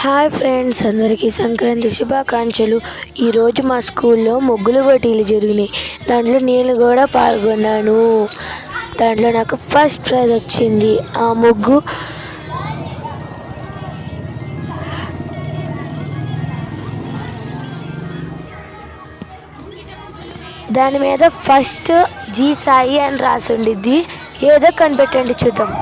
Hi friends, అందరికీ సంక్రాంతి శుభాకాంక్షలు. ఈరోజు మా స్కూల్లో ముగ్గులు పోటీలు జరిగినాయి. దాంట్లో నేను కూడా పాల్గొన్నాను. దాంట్లో నాకు ఫస్ట్ ప్రైజ్ వచ్చింది. ఆ ముగ్గు దాని మీద ఫస్ట్ జీ సాయి అని రాసి ఉండిద్ది. ఏదో కనిపెట్టండి చూద్దాం.